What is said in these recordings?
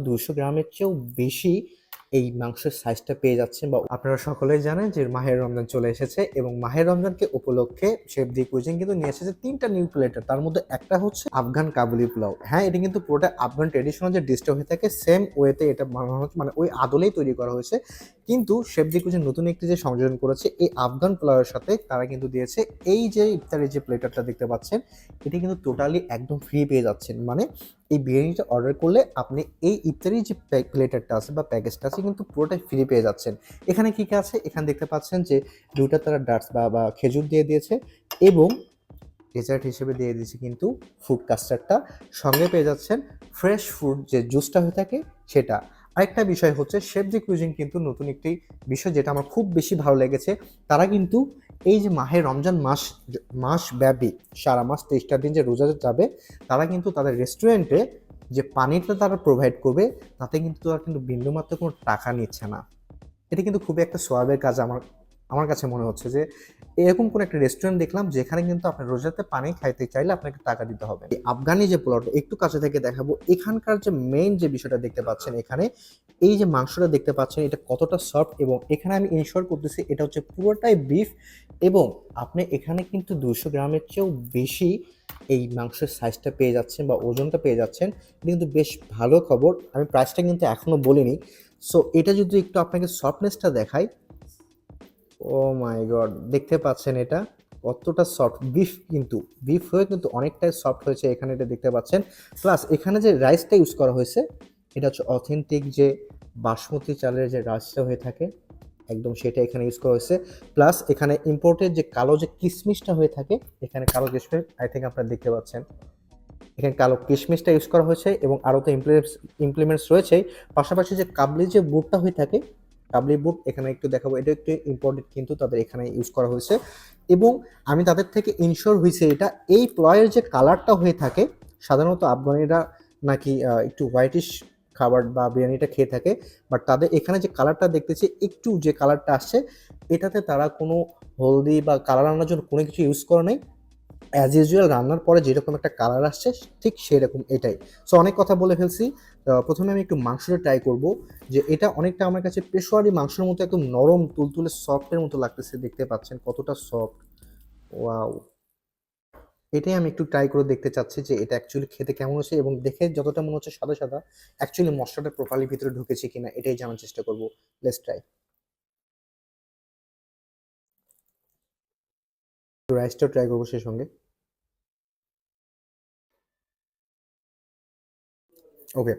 200 গ্রামের চেয়েও বেশি এই মাংসের সাইজটা পেয়ে যাচ্ছেন। বা আপনারা সকলেই জানেন যে মাহের রমজান চলে এসেছে এবং মাহের রমজানকে উপলক্ষে শেফ দি কুইজিন কিন্তু নিয়ে এসেছে 3টা নিউ প্লেটার। তার মধ্যে একটা হচ্ছে আফগান কাবুলি পোলাও। হ্যাঁ, এটা কিন্তু পুরোটা আফগান ট্রেডিশনাল যে ডিশটা হয়ে থাকে সেম ওয়েতে এটা বানানো হচ্ছে, মানে ওই আদলেই তৈরি করা হয়েছে। কিন্তু শেফ দি কুইজিন নতুন একটি যে সংযোজন করেছে এই আফগান পোলাওয়ের সাথে, তারা কিন্তু দিয়েছে এই যে ইফতারের যে প্লেটারটা দেখতে পাচ্ছেন, এটি কিন্তু টোটালি একদম ফ্রি পেয়ে যাচ্ছেন। মানে এই বিরিয়ানিটা অর্ডার করলে আপনি এই ইফতারি যে প্লেটারটা আছে বা প্যাকেজটা আছে কিন্তু পুরোটাই ফ্রি পেয়ে যাচ্ছেন। এখানে কি কি আছে, এখানে দেখতে পাচ্ছেন যে দুইটা তারা ডাটস বা খেজুর দিয়ে দিয়েছে এবং ডেজার্ট হিসেবে দিয়ে দিয়েছে কিন্তু ফুড কাস্টার্ডটা। সঙ্গে পেয়ে যাচ্ছেন ফ্রেশ ফ্রুট যে জুসটা হয়ে থাকে সেটা। আরেকটা বিষয় হচ্ছে শেফ দি কুইজিন কিন্তু নতুন একটি বিষয় যেটা আমার খুব বেশি ভালো লেগেছে, তারা কিন্তু এই যে মাহে রমজান মাস ব্যাপী সারা মাস 23টা দিন যে রোজা যাবে, তারা কিন্তু তাদের রেস্টুরেন্টে যে পানিটা তারা প্রোভাইড করবে তাতে কিন্তু তারা কিন্তু বিন্দুমাত্র কোনো টাকা নিচ্ছে না। এটা কিন্তু খুবই একটা সোয়াবের কাজ আমার আমার কাছে মনে হচ্ছে যে এরকম কোন একটা রেস্টুরেন্ট দেখলাম যেখানে কিন্তু আপনি রোজাতে পানি খাইতে চাইলে আপনাকে টাকা দিতে হবে। এই আফগানি যে পোলাওটা একটু কাছে থেকে দেখাবো, এখানকার যে মেইন যে বিষয়টা দেখতে পাচ্ছেন এখানে, এই যে মাংসটা দেখতে পাচ্ছেন এটা কতটা সফট, এবং এখানে আমি ইনশিওর করতেছি এটা হচ্ছে পুরোটাই বিফ। এবং আপনি এখানে কিন্তু 200 গ্রামের চেয়েও বেশি এই মাংসের সাইজটা পেয়ে যাচ্ছেন বা ওজনটা পেয়ে যাচ্ছেন। এটা কিন্তু বেশ ভালো খবর। আমি প্রাইসটা কিন্তু এখনো বলিনি। সো এটা যদি একটু আপনাকে সফটনেসটা দেখাই, ও মাই গড, দেখতে পাচ্ছেন এটা কতটা সফট বিফ, কিন্তু বিফ হয়ে কিন্তু অনেকটাই সফট হয়েছে এখানে, এটা দেখতে পাচ্ছেন। প্লাস এখানে যে রাইসটা ইউজ করা হয়েছে এটা হচ্ছে অথেন্টিক যে বাসমতি চালের যে রাইসটা হয়ে থাকে একদম সেটা এখানে ইউজ করা হয়েছে। প্লাস এখানে ইম্পোর্টেড যে কালো যে কিশমিশটা হয়ে থাকে, এখানে কালো কিশমিশ আই থিঙ্ক আপনারা দেখতে পাচ্ছেন, এখানে কালো কিশমিশটা ইউজ করা হয়েছে এবং আরও তো ইমপ্লিমেন্টস রয়েছেই। পাশাপাশি যে কাবলি যে বুটটা হয়ে থাকে, কাবলি বুট এখানে একটু দেখাবো, এটা একটু ইম্পর্টেন্ট কিন্তু তাদের এখানে ইউজ করা হয়েছে। এবং আমি তাদের থেকে ইনশিওর হয়েছে এটা এই প্লয়ের যে কালারটা হয়ে থাকে, সাধারণত আফগানিরা নাকি একটু হোয়াইটিশ খাবার বা বিরিয়ানিটা খেয়ে থাকে, বাট তাদের এখানে যে কালারটা দেখতেছি একটু যে কালারটা আসছে, এটাতে তারা কোনো হলদি বা কালার আনার জন্য কোনো কিছু ইউজ করে নাই। অ্যাজ ইউজুয়াল রান্নার পরে যেরকম একটা কালার আসছে ঠিক সেরকম এটাই। সো অনেক কথা বলে ফেলছি। প্রথমে আমি একটু মাংসটা ট্রাই করব, যে এটা অনেকটা আমার কাছে পেশোয়ারি মাংসের মতো একদম নরম তুলতুলে সফটের মতো লাগতেছে, দেখতে পাচ্ছেন কতটা সফট। ওয়াও, এটাই আমি একটু ট্রাই করে দেখতে চাচ্ছি যে এটা অ্যাকচুয়ালি খেতে কেমন হচ্ছে, এবং দেখে যতটা মনে হচ্ছে সাদা সাদা, অ্যাকচুয়ালি মশলাটা প্রপারলি ভিতরে ঢুকেছে কিনা এটাই জানার চেষ্টা করব। Let's try. রাইসটা ট্রাই করবো সেই সঙ্গে। ওকে,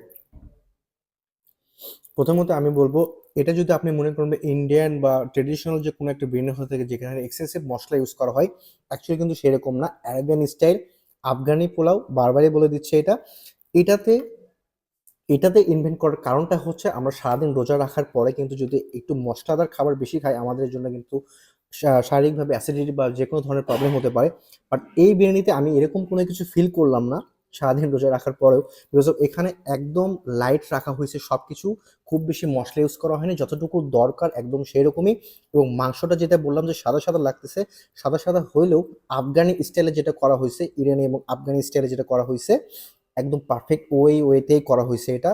প্রথমত আমি বলবো এটা যদি আপনি মনে করেন ইন্ডিয়ান বা ট্রেডিশনাল যে কোনো একটা বিরিয়ানি হয়ে থাকে যেখানে এক্সেসিভ মশলা ইউজ করা হয়, অ্যাকচুয়ালি কিন্তু সেরকম না। অ্যারাবিয়ান স্টাইল আফগানি পোলাও, বারবারই বলে দিচ্ছে এটা। এটাতে এটাতে ইনভেন্ট করার কারণটা হচ্ছে আমরা সারাদিন রোজা রাখার পরে কিন্তু যদি একটু মশলাদার খাবার বেশি খাই আমাদের জন্য কিন্তু শারীরিকভাবে অ্যাসিডিটি বা যে কোনো ধরনের প্রবলেম হতে পারে। বাট এই বিরিয়ানিতে আমি এরকম কোনো কিছু ফিল করলাম না সারাদিন রোজা রাখার পরেও, বিকজ অফ এখানে একদম লাইট রাখা হয়েছে সব কিছু। খুব বেশি মশলা ইউজ করা হয়নি, যতটুকু দরকার একদম সেই রকমই। এবং মাংসটা যেটা বললাম যে সাদা সাদা লাগতেছে, সাদা সাদা হইলেও আফগানি স্টাইলে যেটা করা হয়েছে, ইরানি এবং আফগানি স্টাইলে যেটা করা হয়েছে একদম পারফেক্ট ওয়েতেই করা হয়েছে এটা।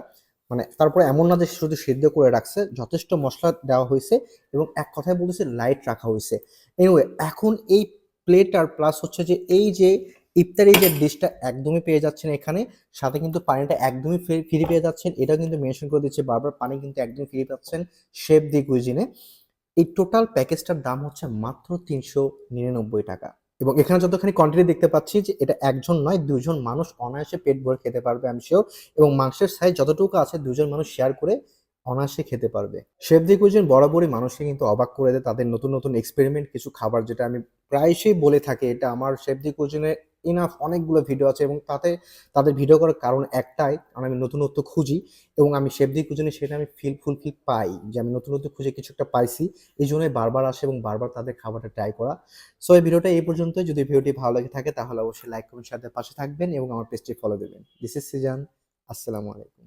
মানে তারপরে এমন না যে শুধু সিদ্ধ করে রাখছে, যথেষ্ট মশলা দেওয়া হয়েছে এবং এক কথায় বলতেছে লাইট রাখা হয়েছে। এনিওয়ে, এখন এই প্লেট আর প্লাস হচ্ছে যে এই যে ইফতারি যে ডিশটা একদমই পেয়ে যাচ্ছেন এখানে, সাথে কিন্তু পানিটা একদমই ফ্রি পেয়ে যাচ্ছেন, এটা কিন্তু মেনশন করে দিচ্ছে বারবার, পানি কিন্তু একদম ফ্রি পাচ্ছেন শেফ দি কুইজিনে। এই টোটাল প্যাকেজটার দাম হচ্ছে মাত্র 399 টাকা। এবং এখানে যতখানি কোয়ান্টিটি দেখতে পাচ্ছি যে এটা একজন নয়, দুজন মানুষ অনায়াসে পেট ভরে খেতে পারবে আমি শিওর। এবং মাংসের সাইজ যতটুকু আছে দুজন মানুষ শেয়ার করে অনায়াসে খেতে পারবে। শেফ দি কুইজিন বরাবরই মানুষকে কিন্তু অবাক করে দেয় তাদের নতুন নতুন এক্সপেরিমেন্ট কিছু খাবার, যেটা আমি প্রায়শই বলে থাকি। এটা আমার শেফ দি কুইজিনে ইনাফ অনেকগুলো ভিডিও আছে এবং তাতে তাদের ভিডিও করার কারণ একটাই, কারণ আমি নতুনত্ব খুঁজি এবং আমি শেফ দি কুইজিনে সেটা আমি ফুলফিল পাই যে আমি নতুনত্ব খুঁজে কিছু একটা পাইছি। এই জন্যই বারবার আসে এবং বারবার তাদের খাবারটা ট্রাই করা। সো এই ভিডিওটা এই পর্যন্তই। যদি ভিডিওটি ভালো লেগে থাকে তাহলে অবশ্যই লাইক কমেন্ট সাথে পাশে থাকবেন এবং আমার পেজটি ফলো দেবেন। This is Sijan. আসসালামু আলাইকুম।